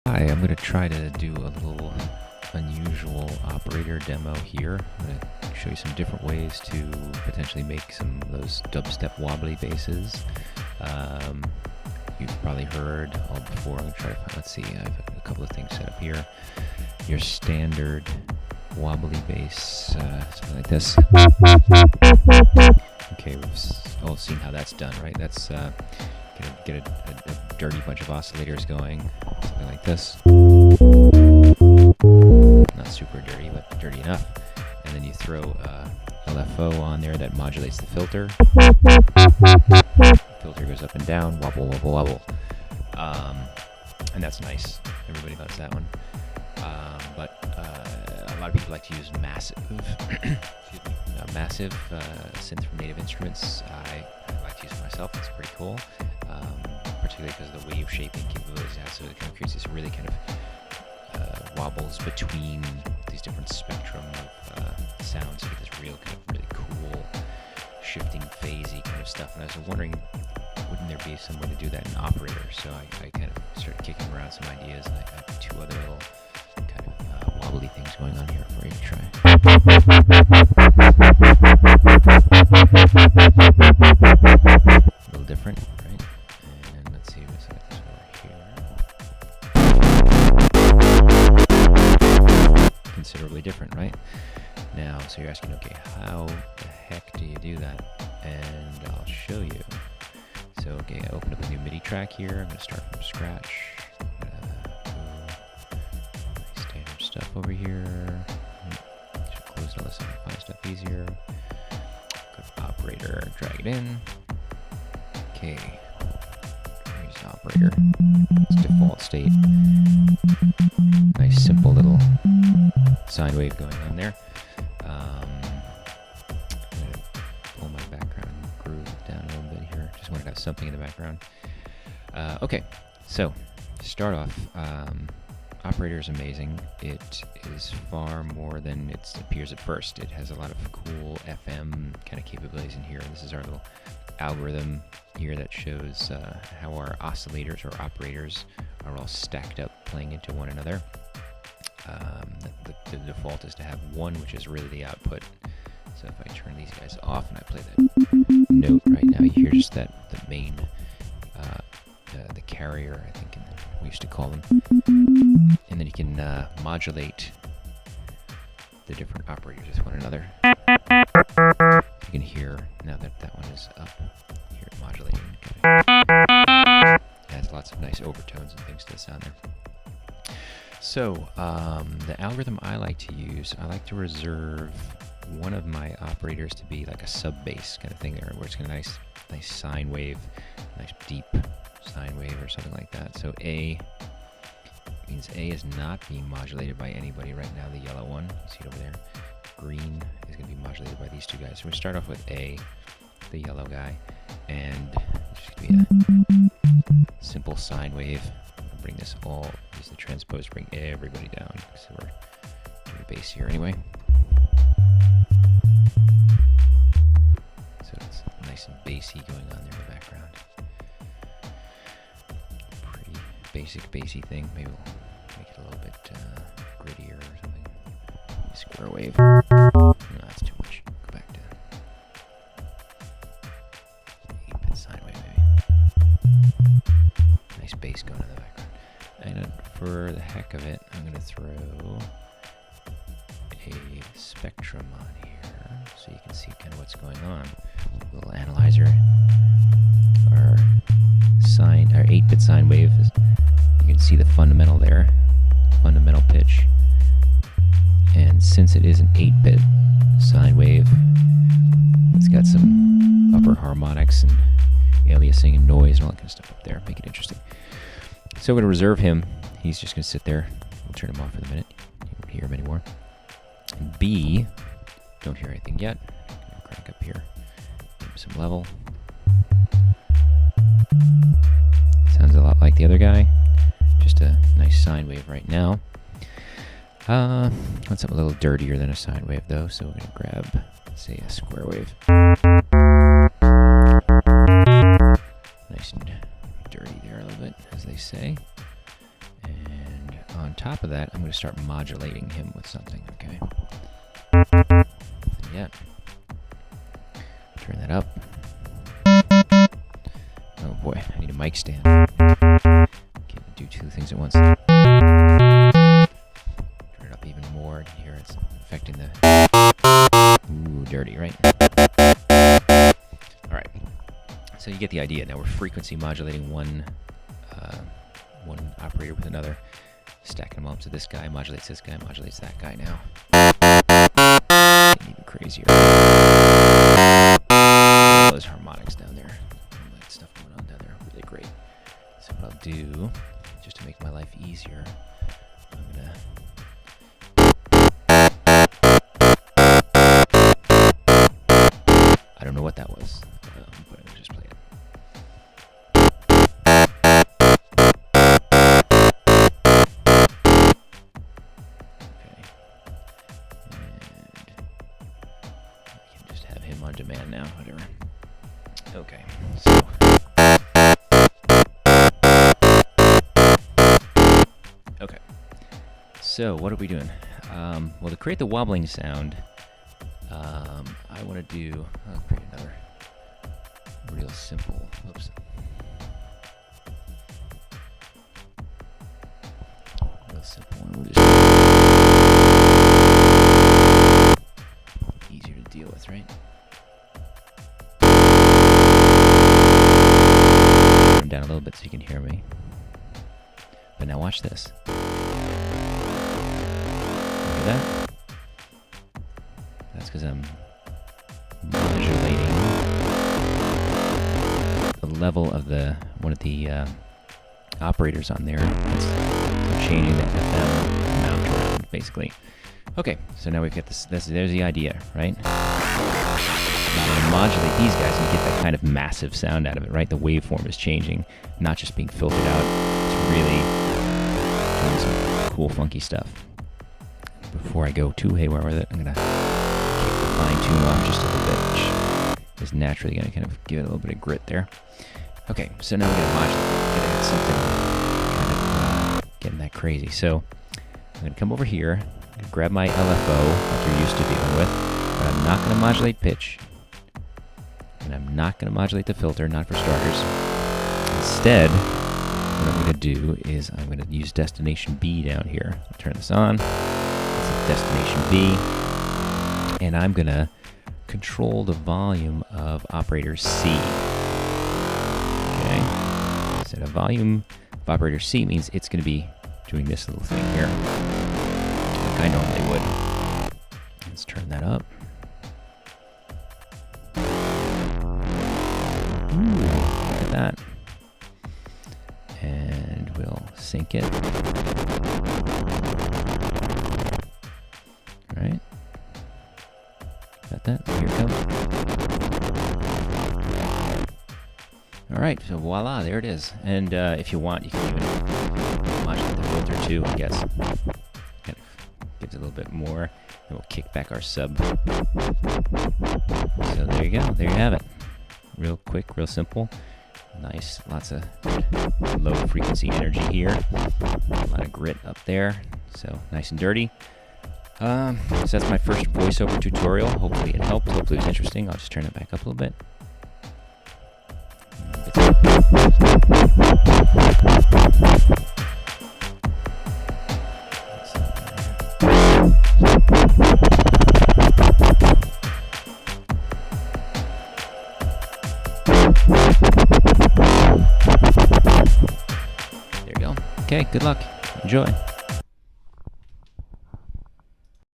Hi, I'm going to try to do a little unusual operator demo here. I'm going to show you some different ways to potentially make some of those dubstep wobbly basses. You've probably heard all before. I'm going to try to find, let's see, I have a couple of things set up here. Your standard wobbly bass, something like this. Okay, we've all seen how that's done, right? That's get a dirty bunch of oscillators going, something like this. Not super dirty, but dirty enough. And then you throw LFO on there that modulates the filter. Filter goes up and down, wobble, wobble, wobble. And that's nice. Everybody loves that one. But a lot of people like to use massive, excuse me, massive synth from Native Instruments. I like to use it myself. It's pretty cool, particularly because of the wave shaping capabilities it has. So it kind of creates this really kind of wobbles between these different spectrum of sounds. You get this real kind of really cool, shifting, phasey kind of stuff. And I was wondering, wouldn't there be some way to do that in Operator? So I kind of started kicking around some ideas, and I have two other little kind of wobbly things going on here for you to try. A little different, right? And let's see, let's set this over here. Considerably different, right? Now, so you're asking, okay, how the heck do you do that? And I'll show you. So, okay, I open up a new MIDI track here. I'm going to start from scratch. Standard stuff over here. Should close all this so I can find stuff easier. Go to Operator, drag it in. Okay, here's the Operator. It's default state. Nice, simple little sine wave going on there. Want to have something in the background. Okay, so to start off, Operator is amazing. It is far more than it appears at first. It has a lot of cool FM kind of capabilities in here. This is our little algorithm here that shows how our oscillators or operators are all stacked up playing into one another. The default is to have one, which is really the output. So if I turn these guys off and I play that note right now, you hear just that the main, the carrier, I think we used to call them. And then you can modulate the different operators with one another. You can hear now that that one is up. You hear it modulating. It adds lots of nice overtones and things to the sound there. So the algorithm I like to use, I like to reserve one of my operators to be like a sub bass kind of thing there, where it's got a nice sine wave, nice deep sine wave or something like that. So A means A is not being modulated by anybody right now, the yellow one. You see it over there. Green is going to be modulated by these two guys. So we're going to start off with A, the yellow guy, and it's just going to be a simple sine wave. I'll bring this all, use the transpose to bring everybody down. So we're doing bass here anyway. So it's nice and bassy going on there in the background. Pretty basic bassy thing. Maybe we'll make it a little bit grittier or something. Square wave. No, that's too much. Go back to 8-bit sine wave maybe. Nice bass going in the background. And for the heck of it, I'm going to throw a spectrum on here so you can see kind of what's going on. A little analyzer. Our 8-bit sine wave is, you can see the fundamental there, fundamental pitch. And since it is an 8-bit sine wave, it's got some upper harmonics and aliasing and noise and all that kind of stuff up there. Make it interesting. So we're going to reserve him. He's just going to sit there. We'll turn him off for the minute. You won't hear him anymore. And B, don't hear anything yet. I'm going to crank up here. Give him some level. Sounds a lot like the other guy. Just a nice sine wave right now. Want something a little dirtier than a sine wave though, so we're going to grab, say, a square wave. Nice and dirty there a little bit, as they say. And top of that, I'm going to start modulating him with something, okay? Yeah. Turn that up. Oh boy, I need a mic stand. Can't do two things at once. Turn it up even more. Here it's affecting the... Ooh, dirty, right? Alright. So you get the idea. Now we're frequency modulating one operator with another. Stacking them up. So this guy modulates this guy, modulates that guy now. Even crazier. All those harmonics down there. All that stuff going on down there. Really great. So what I'll do, just to make my life easier, I'm gonna... I don't know what that was, but I'm gonna just play it. On demand now, whatever. Okay, so what are we doing? Well, to create the wobbling sound, I want to do. I'll create another real simple. Oops. Real simple one. We'll just easier to deal with, right? Down a little bit so you can hear me. But now watch this. Hear that? That's because I'm modulating the level of one of the operators on there. I'm changing the FM amount around, basically. Okay, so now we've got this. There's the idea, right? I'm going to modulate these guys and get that kind of massive sound out of it, right? The waveform is changing, not just being filtered out. It's really doing some cool, funky stuff. Before I go too haywire with it, I'm going to kick the fine tune off just a little bit, which is naturally going to kind of give it a little bit of grit there. Okay, so now we're going to modulate, get something kind of getting that crazy. So I'm going to come over here, grab my LFO like you're used to dealing with, but I'm not going to modulate pitch. And I'm not going to modulate the filter, not for starters. Instead, what I'm going to do is I'm going to use destination B down here. I'll turn this on. This is destination B. And I'm going to control the volume of operator C. Okay? So the volume of operator C means it's going to be doing this little thing here, like I normally would. Let's turn that up. Look at that. And we'll sync it. Alright. Got that? Here it comes. Alright, so voila, there it is. And if you want, you can even modulate the filter too, I guess. Kind of gives a little bit more. And we'll kick back our sub. So there you go. There you have it. Real quick, real simple. Nice, lots of low frequency energy here. A lot of grit up there. So nice and dirty. So that's my first voiceover tutorial. Hopefully it helped. Hopefully it was interesting. I'll just turn it back up a little bit. There you go. Okay, good luck. Enjoy.